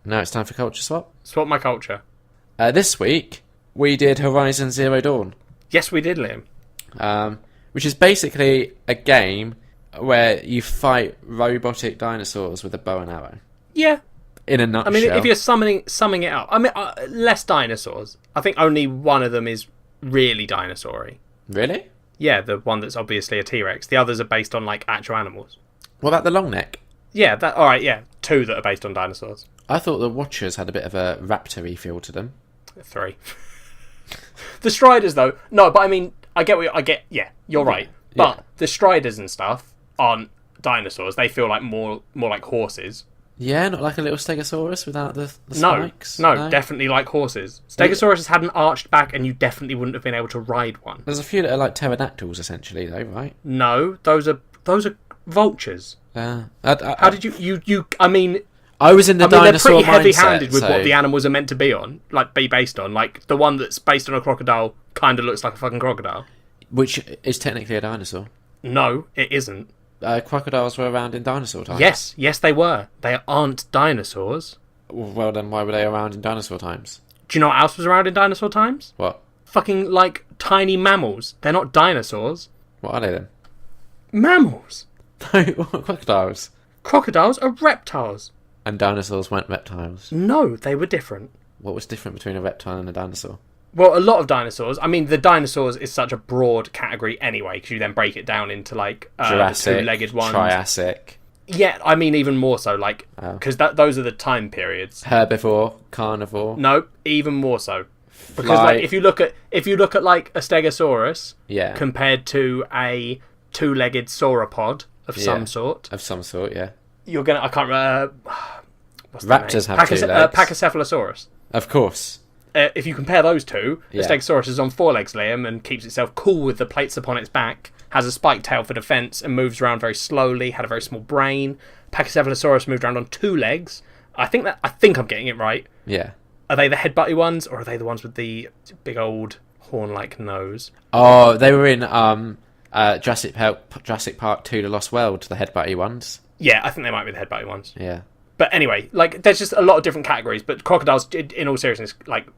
Now it's time for Culture Swap. Swap my culture. This week, we did Horizon Zero Dawn. Yes, we did, Liam. Which is basically a game where you fight robotic dinosaurs with a bow and arrow. Yeah. In a nutshell. I mean, if you're summing it up, I mean, less dinosaurs. I think only one of them is really dinosaur-y. Really? Yeah, the one that's obviously a T-Rex. The others are based on, like, actual animals. What about the long neck? Yeah, alright, yeah. 2 that are based on dinosaurs. I thought the Watchers had a bit of a raptor-y feel to them. 3. The Striders, though... No, but I mean, I get... Yeah, you're right. But the Striders and stuff aren't dinosaurs. They feel like more like horses. Yeah, not like a little Stegosaurus without the spikes? No, definitely like horses. Stegosaurus had an arched back and you definitely wouldn't have been able to ride one. There's a few that are like pterodactyls, essentially, though, right? No, those are vultures. How did you... I mean... I was in the dinosaur mindset. They're pretty heavy-handed with what the animals are meant to be based on. Like, the one that's based on a crocodile kind of looks like a fucking crocodile. Which is technically a dinosaur. No, it isn't. Crocodiles were around in dinosaur times. Yes, they were. They aren't dinosaurs. Well, then why were they around in dinosaur times? Do you know what else was around in dinosaur times? What? Fucking, like, tiny mammals. They're not dinosaurs. What are they then? Mammals. Crocodiles. Crocodiles are reptiles. And dinosaurs weren't reptiles. No, they were different. What was different between a reptile and a dinosaur? Well, a lot of dinosaurs. I mean, the dinosaurs is such a broad category anyway, because you then break it down into, like, Jurassic, the two-legged ones. Triassic. Yeah, I mean, even more so, like, because those are the time periods. Herbivore, carnivore. No, even more so. Because, like, if you look at like a Stegosaurus, compared to a two-legged sauropod of some sort. Of some sort, yeah. You're gonna... I can't remember... what's the Raptors name? have 2 legs. Pachycephalosaurus. Of course. If you compare those two, the Stegosaurus is on 4 legs, Liam, and keeps itself cool with the plates upon its back, has a spiked tail for defense, and moves around very slowly, had a very small brain. Pachycephalosaurus moved around on 2 legs. I think I'm getting it right. Yeah. Are they the headbutty ones, or are they the ones with the big old horn-like nose? Oh, they were in Jurassic Park 2: The Lost World, the headbutty ones. Yeah, I think they might be the headbutty ones. Yeah. But anyway, like, there's just a lot of different categories, but crocodiles, in all seriousness, like,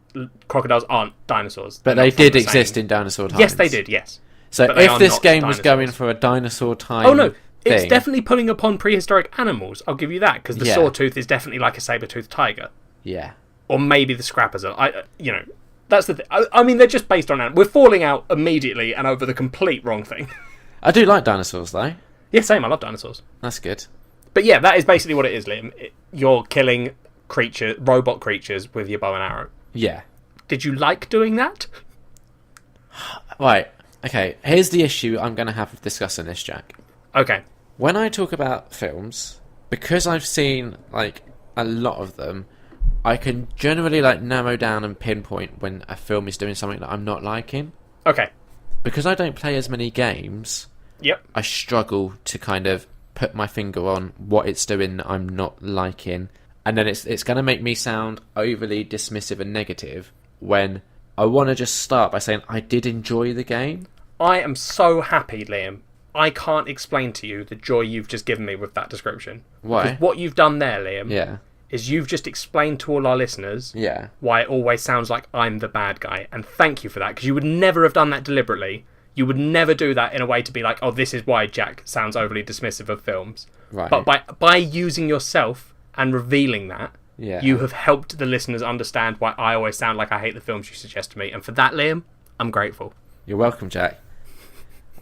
crocodiles aren't dinosaurs. But they did exist in dinosaur times. Yes, they did, yes. So if this game was going for a dinosaur time... Oh, no, it's definitely pulling upon prehistoric animals, I'll give you that, because the sawtooth is definitely like a saber-toothed tiger. Yeah. Or maybe the scrappers are. That's the thing. I mean, they're just based on... We're falling out immediately and over the complete wrong thing. I do like dinosaurs, though. Yeah, same, I love dinosaurs. That's good. But yeah, that is basically what it is, Liam. You're killing robot creatures with your bow and arrow. Yeah. Did you like doing that? Right. Okay, here's the issue I'm going to have with discussing this, Jack. Okay. When I talk about films, because I've seen, like, a lot of them, I can generally, like, narrow down and pinpoint when a film is doing something that I'm not liking. Okay. Because I don't play as many games, I struggle to kind of put my finger on what it's doing that I'm not liking, and then it's going to make me sound overly dismissive and negative when I want to just start by saying I did enjoy the game. I am so happy, Liam. I can't explain to you the joy you've just given me with that description. Why? Because what you've done there, Liam, is you've just explained to all our listeners why it always sounds like I'm the bad guy, and thank you for that, because you would never have done that deliberately. You would never do that in a way to be like, oh, this is why Jack sounds overly dismissive of films. Right. But by using yourself and revealing that, you have helped the listeners understand why I always sound like I hate the films you suggest to me. And for that, Liam, I'm grateful. You're welcome, Jack.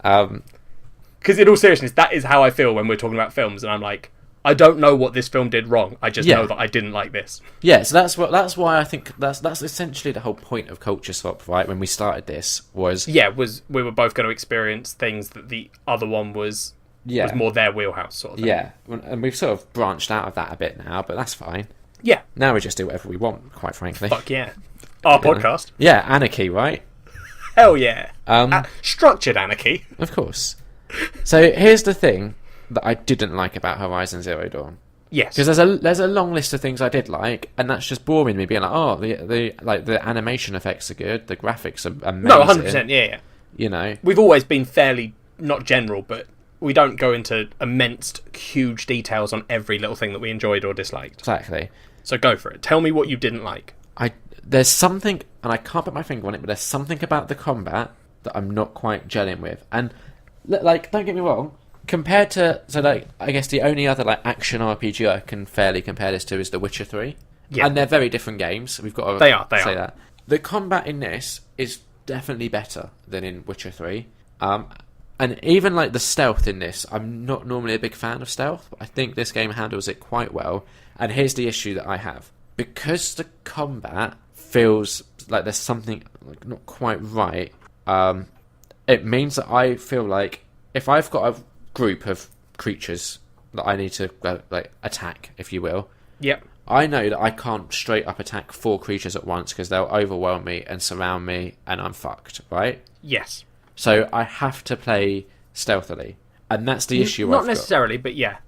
Because in all seriousness, that is how I feel when we're talking about films. And I'm like, I don't know what this film did wrong. I just know that I didn't like this. Yeah, so that's why I think that's essentially the whole point of Culture Swap, right? When we started this was we were both going to experience things that the other one was more their wheelhouse sort of thing. Yeah, and we've sort of branched out of that a bit now, but that's fine. Yeah. Now we just do whatever we want, quite frankly. Fuck yeah. Our podcast. Yeah, anarchy, right? Hell yeah. Structured anarchy. Of course. So here's the thing that I didn't like about Horizon Zero Dawn. Yes. Because there's a long list of things I did like, and that's just boring me, being like, oh, the animation effects are good, the graphics are amazing. No, 100%, yeah. You know, we've always been fairly not general, but we don't go into immense, huge details on every little thing that we enjoyed or disliked. Exactly. So go for it. Tell me what you didn't like. There's something, and I can't put my finger on it, but there's something about the combat that I'm not quite gelling with. And, like, don't get me wrong, compared to... So, like, I guess the only other, like, action RPG I can fairly compare this to is The Witcher 3. Yeah. And they're very different games. We've got to say that. The combat in this is definitely better than in Witcher 3. And even, like, the stealth in this, I'm not normally a big fan of stealth, but I think this game handles it quite well. And here's the issue that I have. Because the combat feels like there's something like not quite right, it means that I feel like if I've got a group of creatures that I need to like attack, if you will, yep, I know that I can't straight up attack 4 creatures at once because they'll overwhelm me and surround me and I'm fucked, right? Yes. So I have to play stealthily, and that's the issue I've got. Not necessarily, but yeah.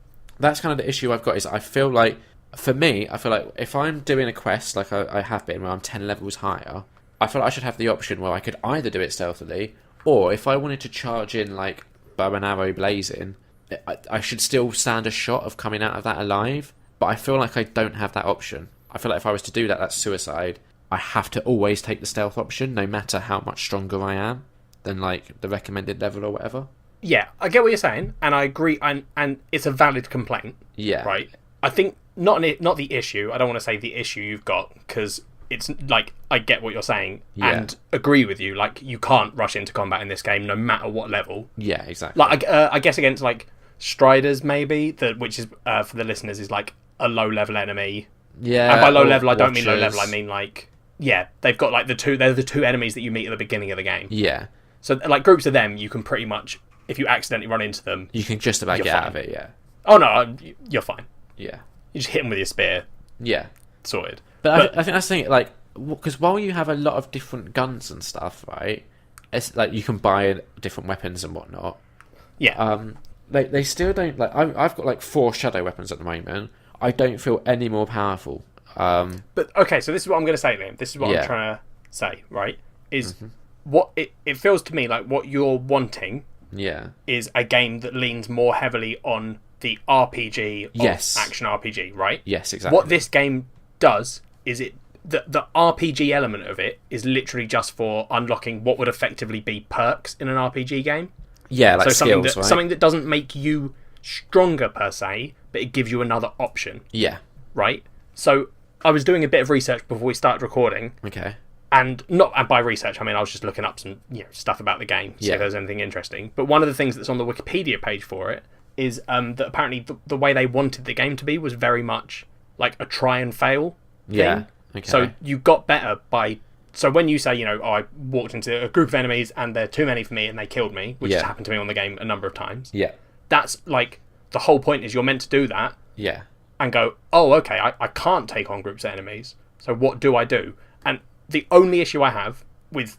That's kind of the issue I've got, is I feel like, for me, I feel like if I'm doing a quest like I have been, where I'm 10 levels higher, I feel like I should have the option where I could either do it stealthily, or if I wanted to charge in, like, bow and arrow blazing, I should still stand a shot of coming out of that alive, but I feel like I don't have that option. I feel like if I was to do that, that's suicide. I have to always take the stealth option, no matter how much stronger I am than, like, the recommended level or whatever. Yeah, I get what you're saying, and I agree, and it's a valid complaint. Yeah. Right? I think... Not the issue. I don't want to say the issue you've got, because it's like, I get what you're saying and agree with you. Like, you can't rush into combat in this game no matter what level. Yeah, exactly. Like, I guess against, like, Striders, maybe, which is, for the listeners, is like a low-level enemy. Yeah. And by low level, I don't mean low level, I mean, like, yeah, they've got, like, they're the 2 enemies that you meet at the beginning of the game. Yeah. So, like, groups of them, you can pretty much, if you accidentally run into them... You can just about get out of it, yeah. Oh, no, you're fine. Yeah. You just hit them with your spear. Yeah. Sorted. But I think that's the thing, like, because while you have a lot of different guns and stuff, right, it's like you can buy different weapons and whatnot. Yeah. They still don't, like, I've got like 4 shadow weapons at the moment. I don't feel any more powerful. But, okay, so this is what I'm going to say, Liam. This is what I'm trying to say, right? Is what it feels to me like what you're wanting is a game that leans more heavily on the RPG of action RPG, right? Yes, exactly. What this game does is the RPG element of it is literally just for unlocking what would effectively be perks in an RPG game. Yeah, like so skills, right? Something that doesn't make you stronger per se, but it gives you another option. Yeah. Right? So I was doing a bit of research before we started recording. Okay. And by research, I mean I was just looking up some stuff about the game, see if there's anything interesting. But one of the things that's on the Wikipedia page for it is that apparently the way they wanted the game to be was very much like a try and fail thing. Yeah. Okay. So you got better by... So when you say, I walked into a group of enemies and they're too many for me and they killed me, which has happened to me on the game a number of times. Yeah. That's like... The whole point is you're meant to do that. Yeah. And go, oh, okay, I can't take on groups of enemies. So what do I do? And the only issue I have with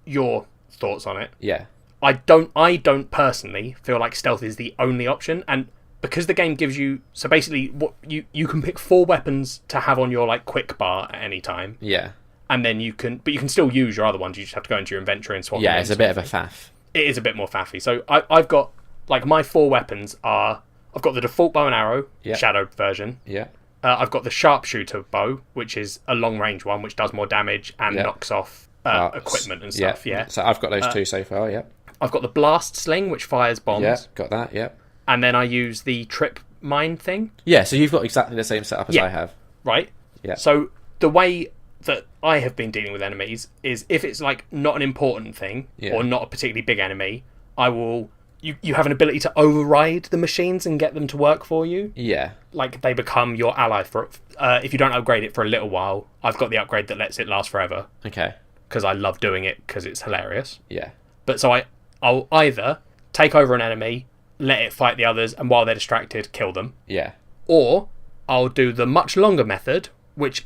your thoughts on it... Yeah. I don't personally feel like stealth is the only option, and because the game gives you... So basically, what you can pick 4 weapons to have on your, like, quick bar at any time. Yeah. And then you can still use your other ones, you just have to go into your inventory and swap them. Yeah, it's a bit of a faff. It is a bit more faffy. So I've got, like, my 4 weapons are... I've got the default bow and arrow, shadow version. Yeah. I've got the sharpshooter bow, which is a long-range one, which does more damage and knocks off equipment and stuff, So I've got those 2 so far, I've got the blast sling, which fires bombs. Yeah, got that, yeah. And then I use the trip mine thing. Yeah, so you've got exactly the same setup as I have. Right? Yeah. So the way that I have been dealing with enemies is if it's like not an important thing or not a particularly big enemy, I will... You have an ability to override the machines and get them to work for you. Yeah. Like they become your ally for... if you don't upgrade it for a little while, I've got the upgrade that lets it last forever. Okay. Because I love doing it because it's hilarious. Yeah. But so I'll either take over an enemy, let it fight the others, and while they're distracted, kill them. Yeah. Or I'll do the much longer method, which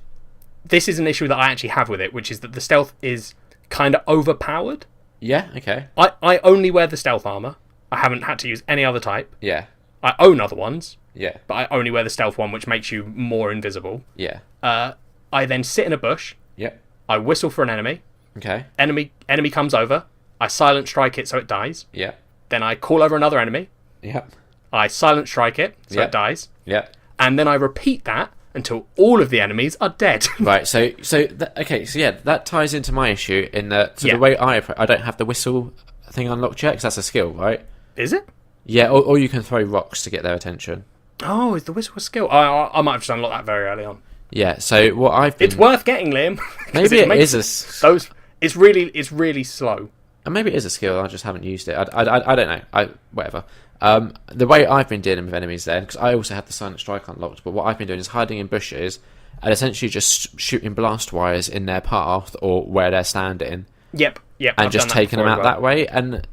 this is an issue that I actually have with it, which is that the stealth is kind of overpowered. Yeah, okay. I only wear the stealth armor. I haven't had to use any other type. Yeah. I own other ones. Yeah. But I only wear the stealth one, which makes you more invisible. Yeah. I then sit in a bush. Yep. I whistle for an enemy. Okay. Enemy comes over. I silent strike it so it dies. Yeah. Then I call over another enemy. Yep. I silent strike it so it dies. Yep. And then I repeat that until all of the enemies are dead. Right, so that ties into my issue in that the way I don't have the whistle thing unlocked yet, because that's a skill, right? Is it? Yeah, or you can throw rocks to get their attention. Oh, is the whistle a skill? I might have just unlocked that very early on. Yeah, so what I've been... It's worth getting, Liam. Maybe it is It's really slow. And maybe it is a skill, I just haven't used it. I don't know. Whatever. The way I've been dealing with enemies then, because I also had the Silent Strike unlocked, but what I've been doing is hiding in bushes and essentially just shooting blast wires in their path or where they're standing. Yep. And I've just taking them out that way. And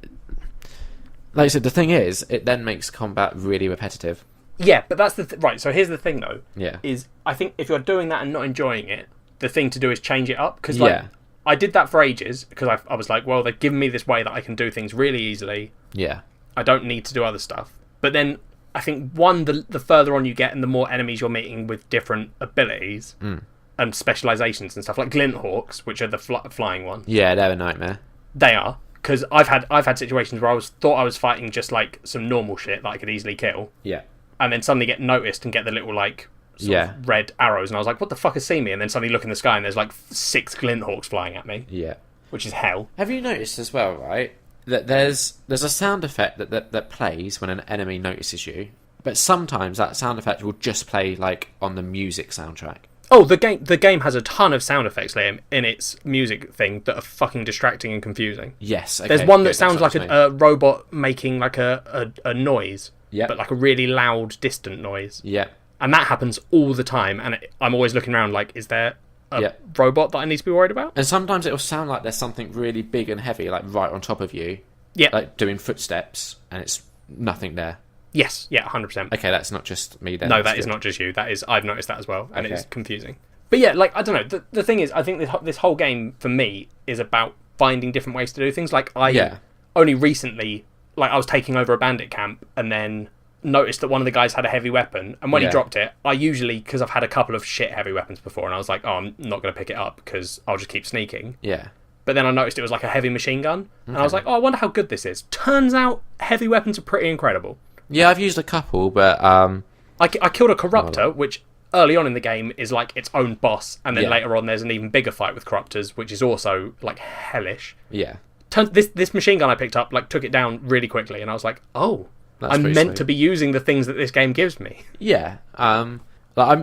like I said, the thing is, it then makes combat really repetitive. Yeah, but that's right. So here's the thing, though. Yeah. Is I think if you're doing that and not enjoying it, the thing to do is change it up. Because I did that for ages because I was like, well, they've given me this way that I can do things really easily. Yeah. I don't need to do other stuff. But then I think the further on you get and the more enemies you're meeting with different abilities and specializations and stuff, like glint hawks, which are the flying ones. Yeah, they're a nightmare. They are. Because I've had situations where thought I was fighting just like some normal shit that I could easily kill. Yeah. And then suddenly get noticed and get the little like sort of red arrows, and I was like, what the fuck has seen me? And then suddenly look in the sky and there's like 6 glint hawks flying at me. Yeah. Which is hell. Have you noticed as well, right, that there's a sound effect that plays when an enemy notices you, but sometimes that sound effect will just play like on the music soundtrack. Oh, the game has a ton of sound effects, Liam, in its music thing that are fucking distracting and confusing. Yes. Okay, there's one that sounds like a robot making like a noise. Yeah. But like a really loud, distant noise. Yeah. And that happens all the time, and I'm always looking around like, is there a robot that I need to be worried about? And sometimes it will sound like there's something really big and heavy, like right on top of you. Yeah. Like doing footsteps, and it's nothing there. Yes, yeah, 100%. Okay, that's not just me then. No, that is not just you. I've noticed that as well, and it's confusing. But yeah, like, I don't know. The thing is, I think this whole game, for me, is about finding different ways to do things. Like, only recently, like, I was taking over a bandit camp, and then noticed that one of the guys had a heavy weapon, and when he dropped it, I usually, because I've had a couple of shit heavy weapons before, and I was like, oh, I'm not going to pick it up because I'll just keep sneaking. Yeah. But then I noticed it was like a heavy machine gun, and I was like, oh, I wonder how good this is. Turns out heavy weapons are pretty incredible. Yeah, I've used a couple, but I killed a corruptor, which early on in the game is like its own boss, and then later on there's an even bigger fight with corruptors, which is also like hellish. Yeah. This machine gun I picked up like took it down really quickly, and I was like, oh, I'm meant to be using the things that this game gives me. Yeah. Like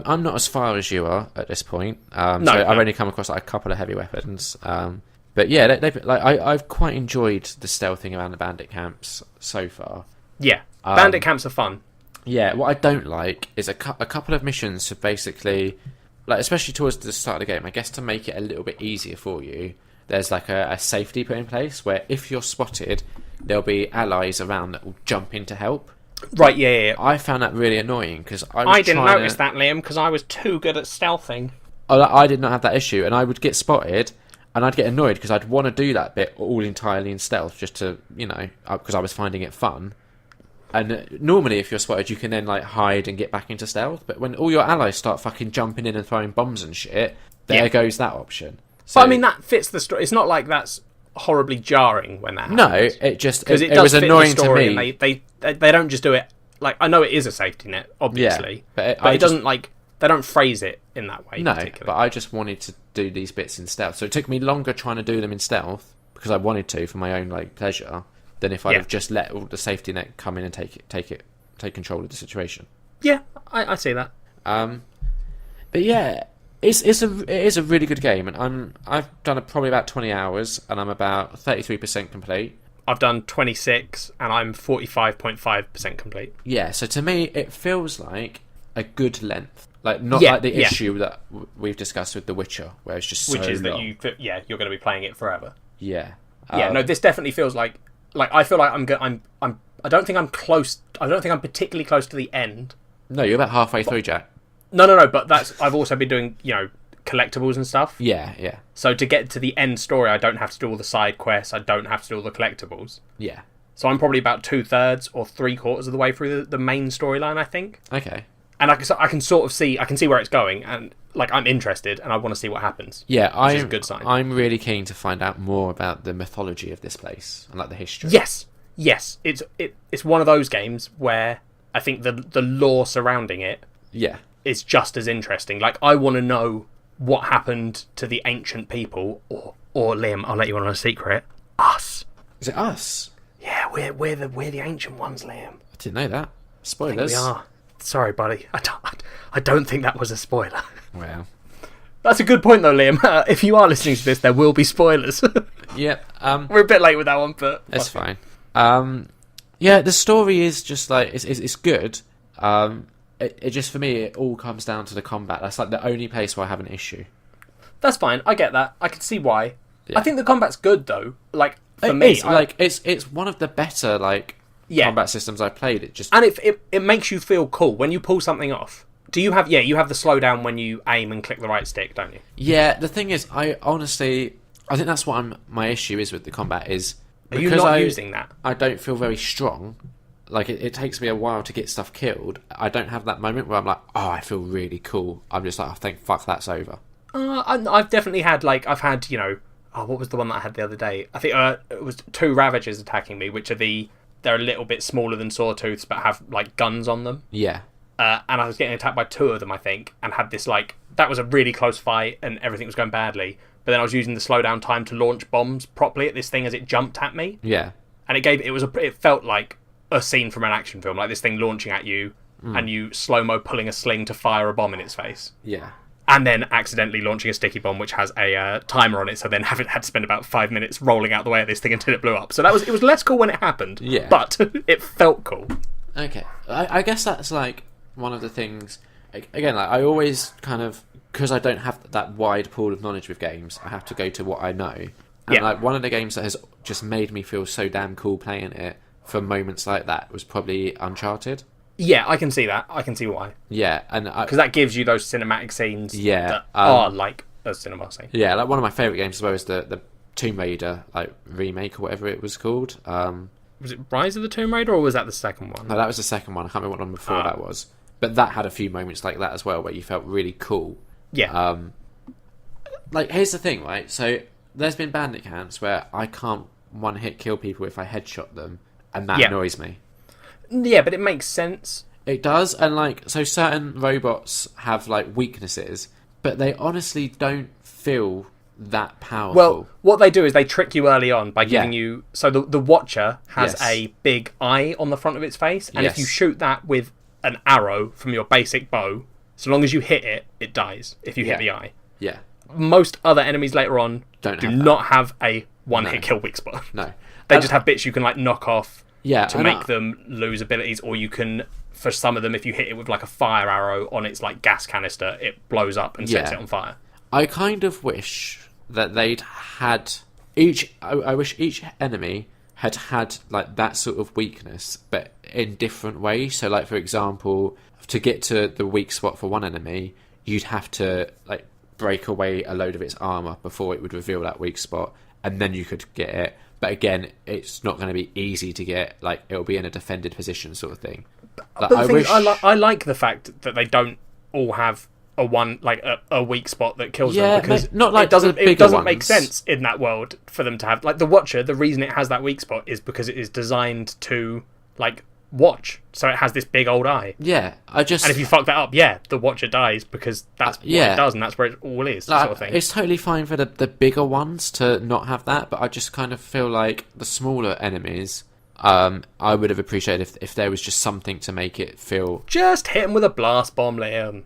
I'm not as far as you are at this point. I've only come across like a couple of heavy weapons. But yeah, I've quite enjoyed the stealthing around the bandit camps so far. Yeah, bandit camps are fun. Yeah, what I don't like is a couple of missions to basically, like especially towards the start of the game, I guess to make it a little bit easier for you, there's like a safety put in place where if you're spotted, there'll be allies around that will jump in to help. Right, yeah. I found that really annoying because I didn't notice that, Liam, because I was too good at stealthing. I did not have that issue, and I would get spotted, and I'd get annoyed because I'd want to do that bit all entirely in stealth just to, because I was finding it fun. And normally if you're spotted, you can then like hide and get back into stealth, but when all your allies start fucking jumping in and throwing bombs and shit, there goes that option. So, but I mean, that fits the story. It's not like that's horribly jarring when that happens. No, it just it was annoying to me. And they don't just do it like, I know it is a safety net, obviously, but it doesn't like, they don't phrase it in that way. No, but I just wanted to do these bits in stealth, so it took me longer trying to do them in stealth because I wanted to for my own like pleasure than if I'd have just let all the safety net come in and take control of the situation. Yeah, I see that. But yeah. It is a really good game, and I've done probably about 20 hours, and I'm about 33% complete. I've done 26, and I'm 45.5% complete. Yeah, so to me, it feels like a good length, like not like the issue that we've discussed with The Witcher, where it's just so which is long. that you're going to be playing it forever. Yeah, no, this definitely feels like I feel like I don't think I'm close. I don't think I'm particularly close to the end. No, you're about halfway through, Jack. No, but I've also been doing, collectibles and stuff. Yeah. So to get to the end story, I don't have to do all the side quests, I don't have to do all the collectibles. Yeah. So I'm probably about 2/3 or 3/4 of the way through the main storyline, I think. Okay. And I can sort of see where it's going, and like I'm interested, and I want to see what happens. Yeah, which is a good sign. I'm really keen to find out more about the mythology of this place and like the history. Yes. It's one of those games where I think the lore surrounding it. Yeah. is just as interesting. Like, I want to know what happened to the ancient people, or Liam, I'll let you in on a secret. Us. Is it us? Yeah, we're the ancient ones, Liam. I didn't know that. Spoilers. I think we are. Sorry, buddy. I don't think that was a spoiler. Well, that's a good point, though, Liam. If you are listening to this, there will be spoilers. Yep. We're a bit late with that one, but it's fine. Yeah, the story is just like it's good. It just, for me, it all comes down to the combat. That's like the only place where I have an issue. That's fine. I get that. I can see why. Yeah. I think the combat's good though. Like, for me, it's one of the better combat systems I've played. And it makes you feel cool when you pull something off. Do you have you have the slowdown when you aim and click the right stick, don't you? Yeah. The thing is, I think that's what my issue is with the combat is. Are you not using that? I don't feel very strong. Like, it takes me a while to get stuff killed. I don't have that moment where I'm like, oh, I feel really cool. I'm just like, oh, thank fuck, that's over. I've definitely had, what was the one that I had the other day? I think it was 2 Ravagers attacking me, which they're a little bit smaller than Sawtooths, but have, guns on them. Yeah. And I was getting attacked by 2 of them, I think, and had this, that was a really close fight, and everything was going badly. But then I was using the slowdown time to launch bombs properly at this thing as it jumped at me. Yeah. And it felt like a scene from an action film, like this thing launching at you, and you slow-mo pulling a sling to fire a bomb in its face. Yeah. And then accidentally launching a sticky bomb, which has a timer on it, so then had to spend about 5 minutes rolling out the way of this thing until it blew up. So it was less cool when it happened, yeah, but it felt cool. Okay. I guess that's, one of the things... Again, I always kind of... Because I don't have that wide pool of knowledge with games, I have to go to what I know. And, one of the games that has just made me feel so damn cool playing it for moments like that was probably Uncharted. Yeah, I can see that. I can see why. Yeah, and because that gives you those cinematic scenes that are like a cinema scene. Yeah, one of my favourite games as well is the Tomb Raider remake or whatever it was called. Was it Rise of the Tomb Raider or was that the second one? No, that was the second one. I can't remember what one before that was. But that had a few moments like that as well where you felt really cool. Yeah. Here's the thing, right? So there's been bandit camps where I can't one-hit kill people if I headshot them, and that annoys me. Yeah, but it makes sense. It does, and so certain robots have weaknesses, but they honestly don't feel that powerful. Well, what they do is they trick you early on by giving you... So the Watcher has a big eye on the front of its face, and if you shoot that with an arrow from your basic bow, so long as you hit it, it dies if you hit the eye. Yeah. Most other enemies later on do not have a one-hit kill weak spot. No. They just have bits you can knock off to make them lose abilities, or you can, for some of them, if you hit it with a fire arrow on its gas canister, it blows up and sets it on fire. I kind of wish that they'd had I wish each enemy had that sort of weakness, but in different ways. So, for example, to get to the weak spot for one enemy, you'd have to break away a load of its armor before it would reveal that weak spot, and then you could get it. But again, it's not going to be easy to get. It'll be in a defended position, sort of thing. But I like the fact that they don't all have a weak spot that kills them, because it doesn't make sense in that world for them to have the Watcher. The reason it has that weak spot is because it is designed to watch, so it has this big old eye. Yeah, and if you fuck that up, the Watcher dies, because that's what it does, and that's where it all is. Sort of thing. It's totally fine for the bigger ones to not have that, but I just kind of feel like the smaller enemies, I would have appreciated if there was just something to make it feel. Just hit them with a blast bomb, Liam.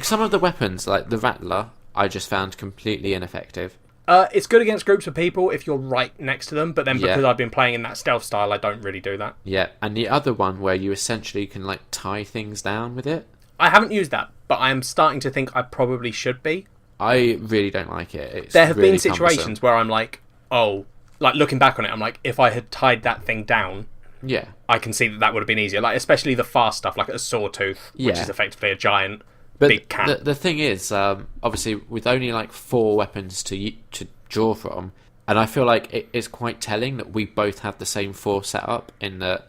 Some of the weapons, the Rattler, I just found completely ineffective. It's good against groups of people if you're right next to them, but then because I've been playing in that stealth style, I don't really do that. Yeah, and the other one where you essentially can tie things down with it. I haven't used that, but I am starting to think I probably should be. I really don't like it. There have been situations where I'm looking back on it, I'm if I had tied that thing down, I can see that would have been easier. Especially the fast stuff, a Sawtooth, which is effectively a giant big cat. The thing is, obviously, with only 4 weapons to draw from, and I feel like it is quite telling that we both have the same 4 setup, in that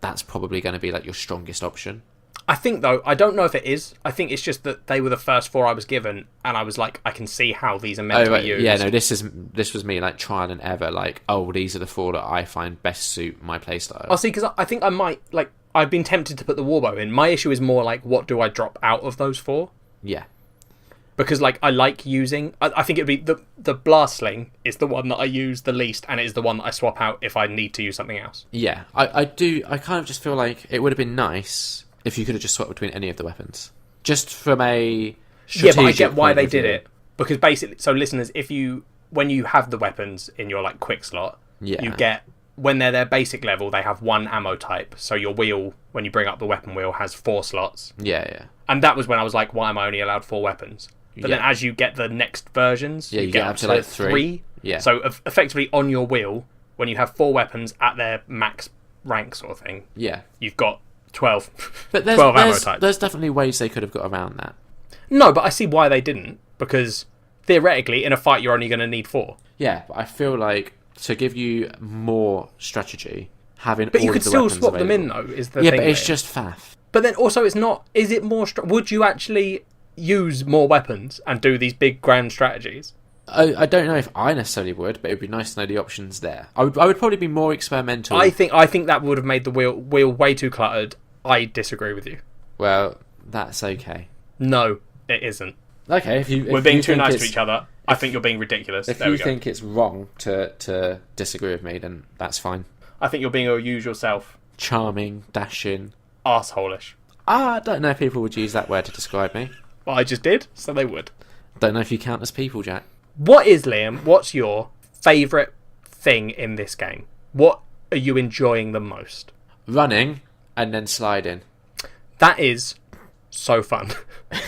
that's probably going to be your strongest option. I think, though, I don't know if it is. I think it's just that they were the first 4 I was given, and I was like, I can see how these are meant to be used. Yeah, no, this was me, like, trial and error. Like, these are the 4 that I find best suit my playstyle. Oh, see, because I think I might, like, I've been tempted to put the warbow in. My issue is more like, what do I drop out of those 4? Yeah. Because, like, I like using... I think it'd be... The blast sling is the one that I use the least, and it is the one that I swap out if I need to use something else. Yeah, I do... I kind of just feel like it would have been nice if you could have just swapped between any of the weapons. Just from a strategic but I get why they did it. Because basically... So, listeners, when you have the weapons in your, like, quick slot, you get... When they're their basic level, they have 1 ammo type. So your wheel, when you bring up the weapon wheel, has 4 slots. Yeah. And that was when I was like, why am I only allowed 4 weapons? But then as you get the next versions, you get up to like 3. Yeah. So effectively on your wheel, when you have 4 weapons at their max rank sort of thing, you've got 12. But 12 ammo types. There's definitely ways they could have got around that. No, but I see why they didn't. Because theoretically, in a fight, you're only going to need 4. Yeah, but I feel like to give you more strategy, having but all you could of the still weapons swap available. them in, though, is the thing. Yeah, but it's just faff. But then also it's not... Is it more... Would you actually use more weapons and do these big grand strategies? I don't know if I necessarily would, but it would be nice to know the options there. I would probably be more experimental. I think that would have made the wheel way too cluttered. I disagree with you. Well, that's okay. No, it isn't. Okay, we're being too nice to each other. I think you're being ridiculous. If you think it's wrong to disagree with me, then that's fine. I think you're being your usual self. Charming, dashing, arsehole-ish. I don't know if people would use that word to describe me. Well, I just did, so they would. Don't know if you count as people, Jack. Liam, what's your favourite thing in this game? What are you enjoying the most? Running and then sliding. That is so fun.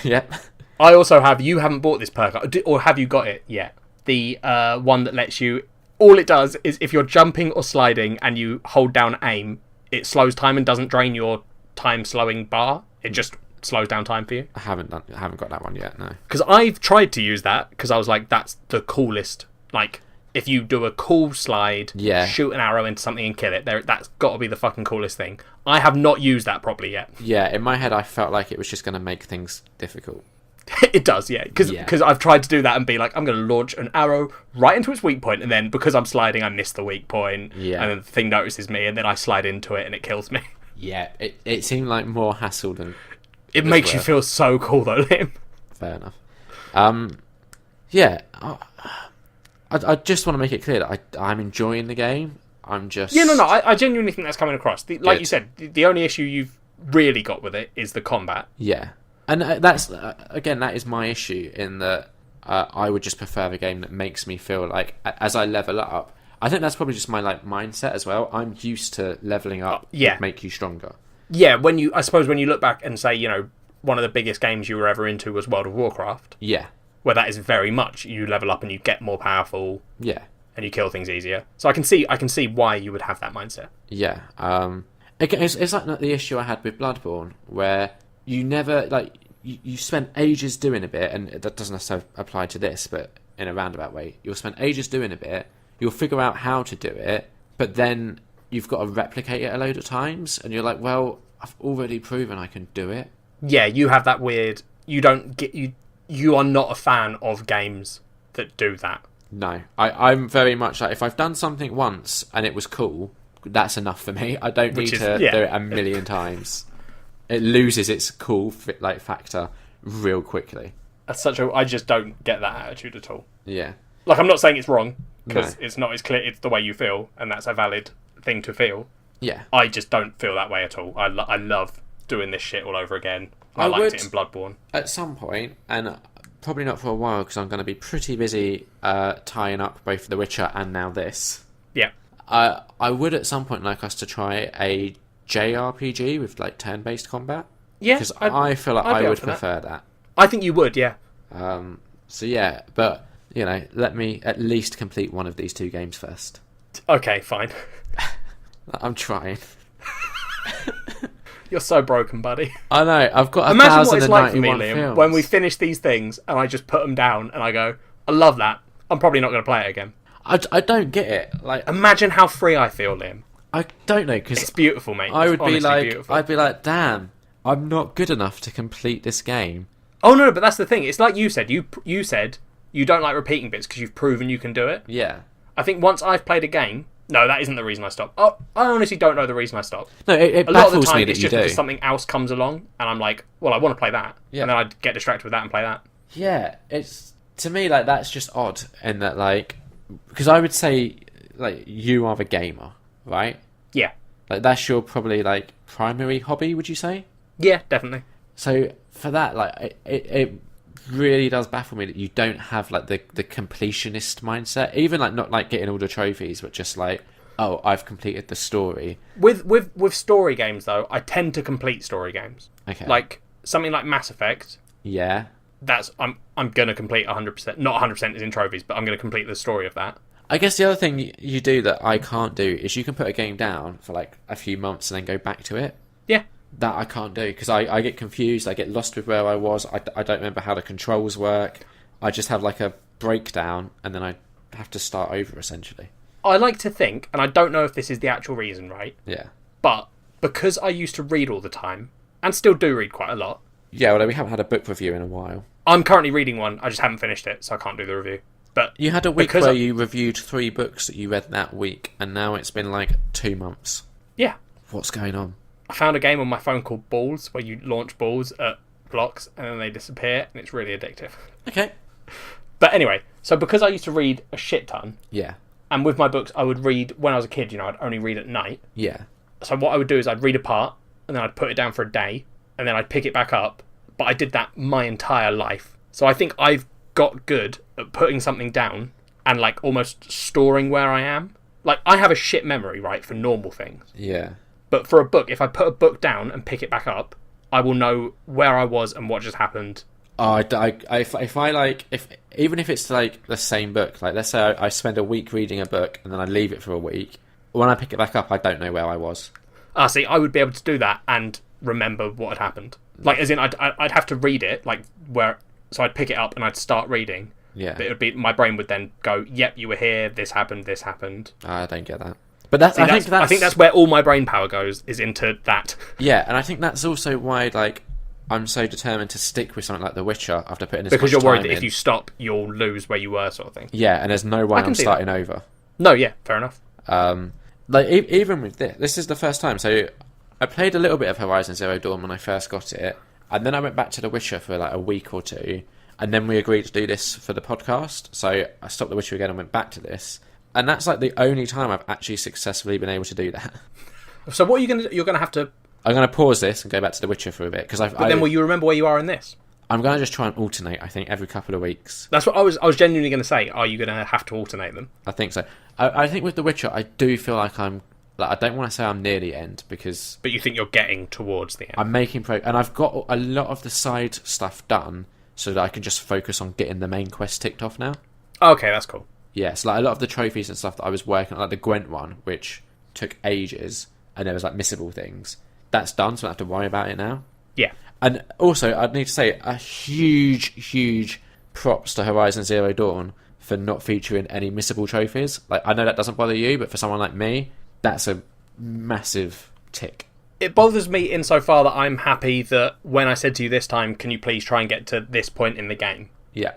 Yep. I also have... You haven't bought this perk, or have you got it yet? The one that lets you... All it does is if you're jumping or sliding and you hold down aim, it slows time and doesn't drain your time slowing bar. It just slows down time for you. I haven't got that one yet, no. Because I've tried to use that because I was like, that's the coolest. Like, if you do a cool slide, shoot an arrow into something and kill it, that's got to be the fucking coolest thing. I have not used that properly yet. Yeah, in my head I felt like it was just going to make things difficult. It does, yeah. Because I've tried to do that and be like, I'm going to launch an arrow right into its weak point, and then because I'm sliding, I miss the weak point, and then the thing notices me, and then I slide into it, and it kills me. Yeah, it seemed like more hassle than... It makes you feel so cool, though, Liam. Fair enough. Yeah, I just want to make it clear that I'm enjoying the game. I'm just... Yeah, no, I genuinely think that's coming across. Like you said, the only issue you've really got with it is the combat. Yeah. And that's, again, that is my issue in that I would just prefer a game that makes me feel like, as I level up, I think that's probably just my mindset as well. I'm used to leveling up to make you stronger. Yeah, I suppose when you look back and say, one of the biggest games you were ever into was World of Warcraft. Yeah. Where that is very much, you level up and you get more powerful. Yeah. And you kill things easier. So I can see why you would have that mindset. Yeah. Again, it's like the issue I had with Bloodborne, where... You never, you spend ages doing a bit, and that doesn't necessarily apply to this, but in a roundabout way. You'll spend ages doing a bit, you'll figure out how to do it, but then you've got to replicate it a load of times, and you're like, well, I've already proven I can do it. Yeah, you have that weird... You are not a fan of games that do that. No. I'm very much like, if I've done something once and it was cool, that's enough for me. I don't need to do it a million times. It loses its cool factor real quickly. I just don't get that attitude at all. Yeah. Like, I'm not saying it's wrong, because it's not as clear, it's the way you feel, and that's a valid thing to feel. Yeah. I just don't feel that way at all. I love doing this shit all over again. I liked it in Bloodborne. At some point, and probably not for a while, because I'm going to be pretty busy tying up both The Witcher and now this. Yeah. I would at some point like us to try a JRPG with turn-based combat. Yeah, because I feel like I would prefer that. I think you would, yeah. So yeah, but let me at least complete one of these 2 games first. Okay, fine. I'm trying. You're so broken, buddy. I know. I've got Imagine what it's like for me, Liam, films. When we finish these things and I just put them down and I go, I love that. I'm probably not going to play it again. I don't get it. Imagine how free I feel, Liam. I don't know, because it's beautiful, mate. I'd be like, damn, I'm not good enough to complete this game. Oh no, but that's the thing. It's like you said. You said you don't like repeating bits because you've proven you can do it. Yeah. I think once I've played a game... No, that isn't the reason I stopped. Oh, I honestly don't know the reason I stopped. No, it a lot of the baffles time me that it's you just do. because something else comes along and I'm like, well, I want to play that. Yeah. And then I get distracted with that and play that. Yeah, it's... To me, like, that's just odd. In that, like... Because I would say, like, you are the gamer, right? Yeah. Like, that's your probably, like, primary hobby, would you say? Yeah, definitely. So, for that, like, it really does baffle me that you don't have, like, the completionist mindset. Even, like, not, like, getting all the trophies, but just, like, oh, I've completed the story. With story games, though, I tend to complete story games. Okay. Like, something like Mass Effect. Yeah. That's... I'm going to complete 100%. Not 100% is in trophies, but I'm going to complete the story of that. I guess the other thing you do that I can't do is you can put a game down for, like, a few months and then go back to it. Yeah. That I can't do, because I get confused, I get lost with where I was, I don't remember how the controls work, I just have, like, a breakdown, and then I have to start over, essentially. I like to think, and I don't know if this is the actual reason, right? Yeah. But because I used to read all the time, and still do read quite a lot... Yeah, well, we haven't had a book review in a while. I'm currently reading one, I just haven't finished it, so I can't do the review. But you had a week where you reviewed 3 books that you read that week, and now it's been, like, 2 months. Yeah. What's going on? I found a game on my phone called Balls, where you launch balls at blocks and then they disappear, and it's really addictive. Okay. But anyway, so because I used to read a shit ton, yeah, and with my books I would read, when I was a kid, I'd only read at night. Yeah. So what I would do is I'd read a part, and then I'd put it down for a day, and then I'd pick it back up, but I did that my entire life. So I think I've got good at putting something down and, like, almost storing where I am. Like, I have a shit memory, right, for normal things. Yeah. But for a book, if I put a book down and pick it back up, I will know where I was and what just happened. Oh, even if it's, like, the same book, like, let's say I spend a week reading a book and then I leave it for a week, when I pick it back up, I don't know where I was. See, I would be able to do that and remember what had happened. Like, as in, I'd have to read it, like, so I'd pick it up and I'd start reading. Yeah. But it would be, my brain would then go, yep, you were here, this happened, this happened. I don't get that. But I think that's where all my brain power goes, is into that. Yeah, and I think that's also why, like, I'm so determined to stick with something like The Witcher after putting this much time in. Because you're worried that if you stop, you'll lose where you were, sort of thing. Yeah, and there's no way I'm starting over. No, yeah, fair enough. Like, even with this is the first time. So I played a little bit of Horizon Zero Dawn when I first got it, and then I went back to The Witcher for, like, a week or two, and then we agreed to do this for the podcast. So I stopped The Witcher again and went back to this. And that's, like, the only time I've actually successfully been able to do that. So what are you going to do? You're going to have to... I'm going to pause this and go back to The Witcher for a bit. But then will you remember where you are in this? I'm going to just try and alternate, I think, every couple of weeks. That's what I was genuinely going to say. Are you going to have to alternate them? I think so. I think with The Witcher, I do feel like I don't want to say I'm near the end, because... But you think you're getting towards the end? I'm making and I've got a lot of the side stuff done, so that I can just focus on getting the main quest ticked off now. Okay, that's cool. Yes, like a lot of the trophies and stuff that I was working on, like the Gwent one, which took ages, and there was, like, missable things. That's done, so I don't have to worry about it now. Yeah. And also, I'd need to say a huge props to Horizon Zero Dawn for not featuring any missable trophies. Like, I know that doesn't bother you, but for someone like me, that's a massive tick. It bothers me insofar that I'm happy that when I said to you this time, can you please try and get to this point in the game? Yeah.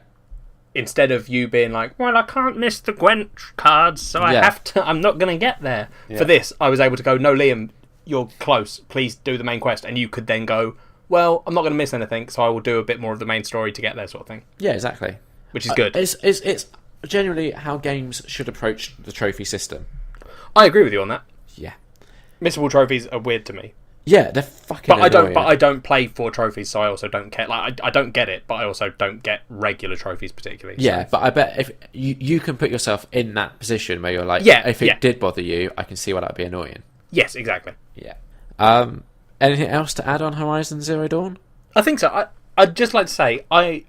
Instead of you being like, well, I can't miss the Gwent cards, so I have to, I'm not going to get there. Yeah. For this, I was able to go, no, Liam, you're close, please do the main quest. And you could then go, well, I'm not going to miss anything, so I will do a bit more of the main story to get there, sort of thing. Yeah, exactly. Which is good. It's generally how games should approach the trophy system. I agree with you on that. Yeah. Missable trophies are weird to me. Yeah, they're fucking annoying. I don't play for trophies, so I also don't care. Like, I don't get it, but I also don't get regular trophies particularly. Yeah, so. But I bet if you can put yourself in that position where you're like, if it did bother you, I can see why that'd be annoying. Yes, exactly. Yeah. Anything else to add on Horizon Zero Dawn? I think so. I'd just like to say,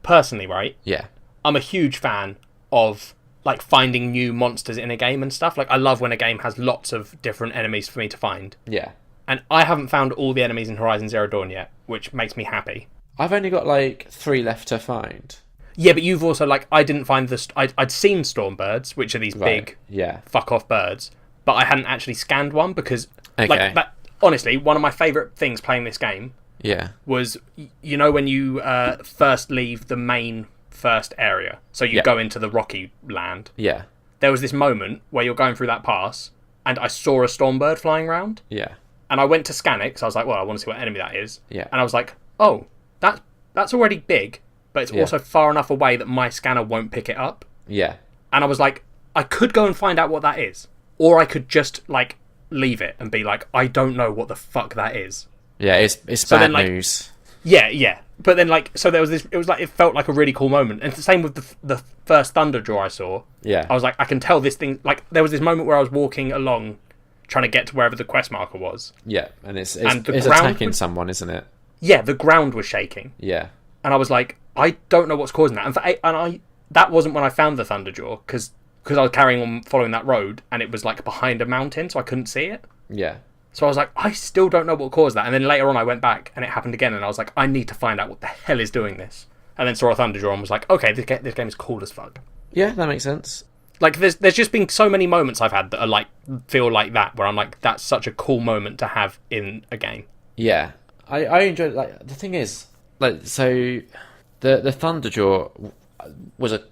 personally, right? Yeah. I'm a huge fan of, like, finding new monsters in a game and stuff. Like, I love when a game has lots of different enemies for me to find. Yeah. And I haven't found all the enemies in Horizon Zero Dawn yet, which makes me happy. I've only got, like, 3 left to find. Yeah, but you've also, like, I didn't find I'd seen Stormbirds, which are these big fuck-off birds, but I hadn't actually scanned one because, like, that honestly, one of my favourite things playing this game was, you know, when you first leave the main first area, so you go into the rocky land. Yeah. There was this moment where you're going through that pass, and I saw a stormbird flying around. Yeah. And I went to scan it, because I was like, well, I want to see what enemy that is. Yeah. And I was like, oh, that's already big, but it's also far enough away that my scanner won't pick it up. Yeah. And I was like, I could go and find out what that is. Or I could just, like, leave it and be like, I don't know what the fuck that is. Yeah, it's bad news. Yeah. But then, like, so there was this, it felt like a really cool moment. And it's the same with the first thunder draw I saw. Yeah. I was like, I can tell this thing, like, there was this moment where I was walking along trying to get to wherever the quest marker was. Yeah, and it's attacking someone, isn't it? Yeah, the ground was shaking. Yeah. And I was like, I don't know what's causing that. That wasn't when I found the Thunderjaw, because I was carrying on following that road, and it was like behind a mountain, so I couldn't see it. Yeah. So I was like, I still don't know what caused that. And then later on I went back, and it happened again, and I was like, I need to find out what the hell is doing this. And then saw a Thunderjaw and was like, okay, this game is cool as fuck. Yeah, that makes sense. Like, there's just been so many moments I've had that are like, feel like that, where I'm like, that's such a cool moment to have in a game. Yeah. I enjoyed it. Like, the thing is, like, so the Thunderjaw was a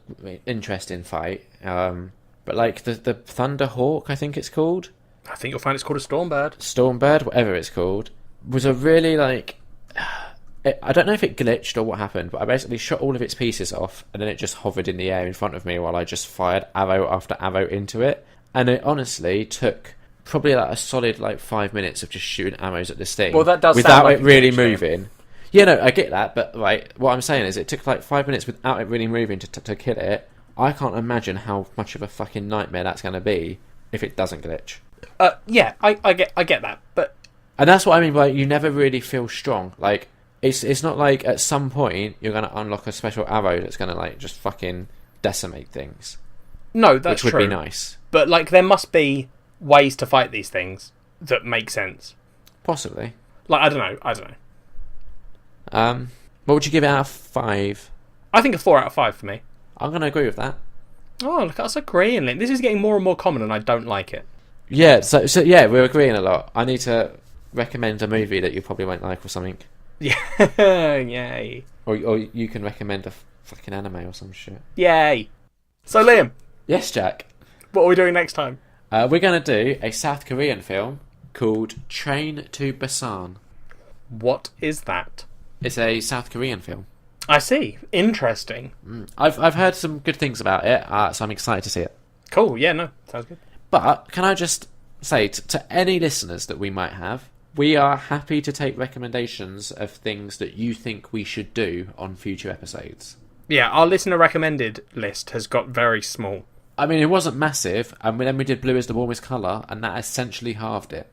interesting fight. But like the Thunderhawk, I think it's called. I think you'll find it's called a Stormbird. Stormbird, whatever it's called, was a really like. I don't know if it glitched or what happened, but I basically shot all of its pieces off, and then it just hovered in the air in front of me while I just fired arrow after arrow into it. And it honestly took probably like a solid 5 minutes of just shooting arrows at this thing. Well, that does without sound like it really moving. Yeah, no, I get that, but right, what I'm saying is it took 5 minutes without it really moving to kill it. I can't imagine how much of a fucking nightmare that's going to be if it doesn't glitch. Yeah, I get that, but... And that's what I mean by you never really feel strong. Like, it's not like at some point you're going to unlock a special arrow that's going to just fucking decimate things. No, that's true. Which would be nice. But there must be ways to fight these things that make sense. Possibly. I don't know. What would you give it out of 5? I think a 4 out of 5 for me. I'm going to agree with that. Oh, look at us agreeing. This is getting more and more common, and I don't like it. Yeah, so yeah, we're agreeing a lot. I need to recommend a movie that you probably won't like or something. Yeah, yay. Or you can recommend a fucking anime or some shit. Yay. So, Liam. Yes, Jack. What are we doing next time? We're going to do a South Korean film called Train to Busan. What is that? It's a South Korean film. I see. Interesting. I've heard some good things about it, so I'm excited to see it. Cool. Yeah, no, sounds good. But can I just say to any listeners that we might have, we are happy to take recommendations of things that you think we should do on future episodes. Yeah, our listener recommended list has got very small. I mean, it wasn't massive, and then we did Blue is the Warmest Colour, and that essentially halved it.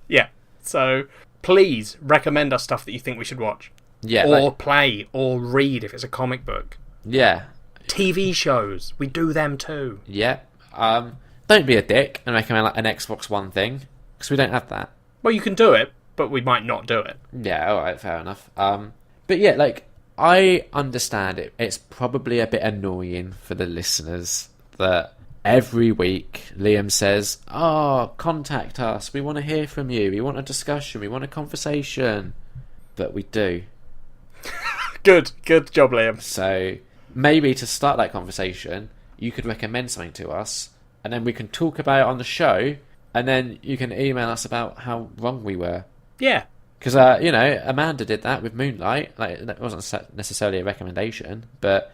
Yeah, so please recommend us stuff that you think we should watch. Yeah, or play, or read if it's a comic book. Yeah. TV shows, we do them too. Yeah. Don't be a dick and recommend an Xbox One thing, because we don't have that. Well, you can do it, but we might not do it. Yeah, alright, fair enough. But yeah, I understand it. It's probably a bit annoying for the listeners that every week Liam says, contact us, we want to hear from you, we want a discussion, we want a conversation. But we do. Good job, Liam. So maybe to start that conversation, you could recommend something to us, and then we can talk about it on the show, and then you can email us about how wrong we were. Yeah. Because, Amanda did that with Moonlight. That wasn't necessarily a recommendation, but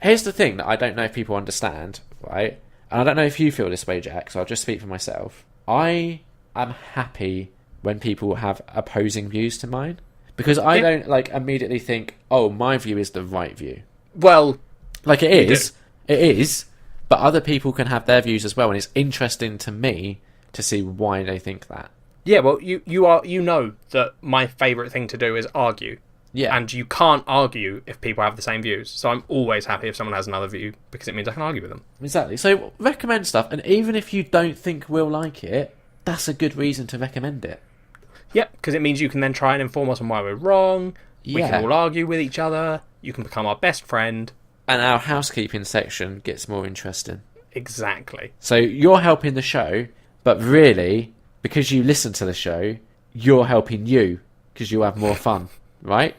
here's the thing that I don't know if people understand, right? And I don't know if you feel this way, Jack, so I'll just speak for myself. I am happy when people have opposing views to mine, because I don't, immediately think, my view is the right view. Well... it is, but other people can have their views as well, and it's interesting to me to see why they think that. Yeah, well, you know that my favourite thing to do is argue. Yeah. And you can't argue if people have the same views. So I'm always happy if someone has another view, because it means I can argue with them. Exactly. So recommend stuff, and even if you don't think we'll like it, that's a good reason to recommend it. Yep, because it means you can then try and inform us on why we're wrong. We can all argue with each other. You can become our best friend. And our housekeeping section gets more interesting. Exactly. So you're helping the show, but really, because you listen to the show, you're helping you because you'll have more fun, right?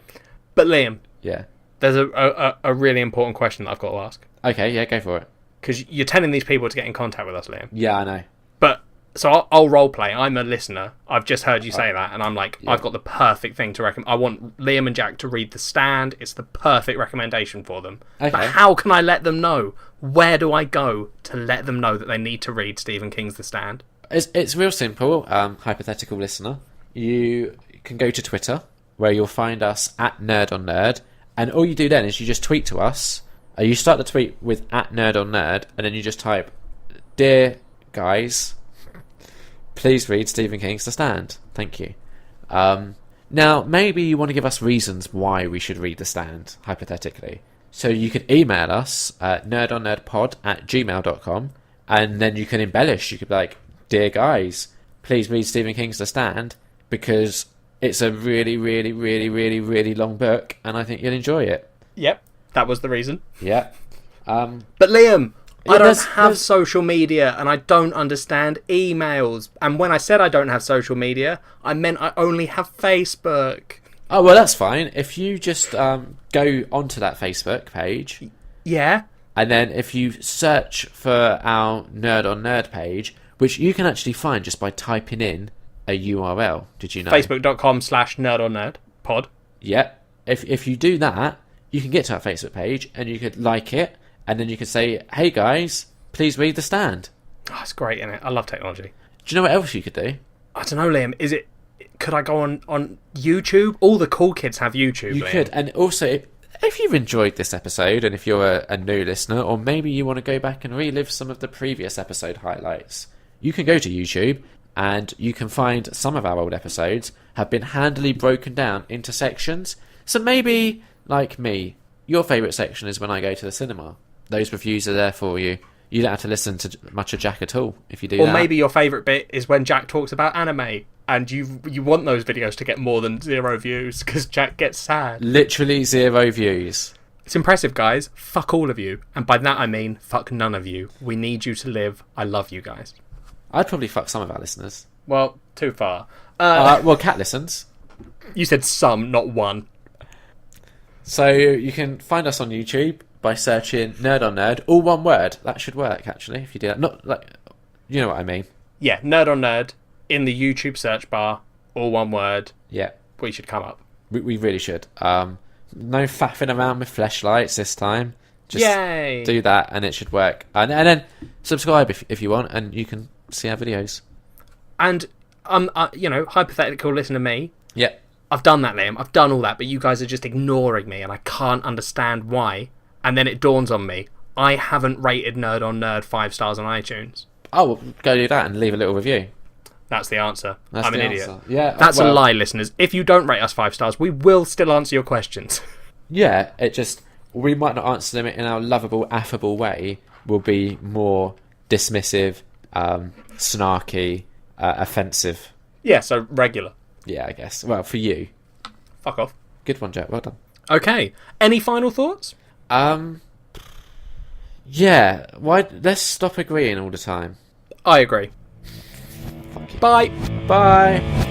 But Liam, yeah, there's a really important question that I've got to ask. Okay, yeah, go for it. Because you're telling these people to get in contact with us, Liam. Yeah, I know. But so I'll role play. I'm a listener. I've just heard you say that, and I'm like, I've got the perfect thing to recommend. I want Liam and Jack to read The Stand. It's the perfect recommendation for them. Okay. But how can I let them know? Where do I go to let them know that they need to read Stephen King's The Stand? It's real simple, hypothetical listener. You can go to Twitter, where you'll find us at Nerd on Nerd, and all you do then is you just tweet to us. You start the tweet with at Nerd on Nerd, and then you just type, "Dear guys, please read Stephen King's The Stand. Thank you." Now, maybe you want to give us reasons why we should read The Stand, hypothetically. So you could email us at nerdonnerdpod@gmail.com, and then you can embellish. You could be like, "Dear guys, please read Stephen King's The Stand, because it's a really, really, really, really, really long book, and I think you'll enjoy it." Yep, that was the reason. Yeah. But Liam, I don't have social media, and I don't understand emails. And when I said I don't have social media, I meant I only have Facebook. Oh, well, that's fine. If you just go onto that Facebook page... Yeah? And then if you search for our Nerd on Nerd page, which you can actually find just by typing in a URL, did you know? Facebook.com/nerdonnerdpod. Yeah. If you do that, you can get to our Facebook page, and you could like it, and then you could say, "Hey guys, please read The Stand." Oh, it's great, isn't it? I love technology. Do you know what else you could do? I don't know, Liam. Could I go on YouTube? All the cool kids have YouTube, You Liam. could. And also, if you've enjoyed this episode, and if you're a new listener, or maybe you want to go back and relive some of the previous episode highlights, you can go to YouTube, and you can find some of our old episodes have been handily broken down into sections. So maybe, like me, your favourite section is when I go to the cinema. Those reviews are there for you. You don't have to listen to much of Jack at all if you do that. Or maybe your favourite bit is when Jack talks about anime, and you want those videos to get more than 0 views because Jack gets sad. Literally 0 views. It's impressive, guys. Fuck all of you. And by that I mean, fuck none of you. We need you to live. I love you guys. I'd probably fuck some of our listeners. Well, too far. Well, Kat listens. You said some, not one. So you can find us on YouTube by searching Nerd on Nerd, all one word. That should work, actually, if you do that. Not like, you know what I mean. Yeah, Nerd on Nerd in the YouTube search bar, all one word. Yeah, we should come up. We really should. No faffing around with fleshlights this time. Just Yay! Do that, and it should work. And then subscribe if you want, and you can see our videos. And hypothetical, listen to me. Yeah. I've done that, Liam. I've done all that, but you guys are just ignoring me, and I can't understand why. And then it dawns on me, I haven't rated Nerd on Nerd 5 stars on iTunes. Oh, well, go do that and leave a little review. That's the answer. I'm an idiot. Yeah, that's a lie, listeners. If you don't rate us 5 stars, we will still answer your questions. Yeah, we might not answer them in our lovable, affable way. We'll be more dismissive, snarky, offensive. Yeah, so regular. Yeah, I guess. Well, for you. Fuck off. Good one, Jack. Well done. Okay. Any final thoughts? Yeah. Let's stop agreeing all the time. I agree. Fuck you. Bye. Bye.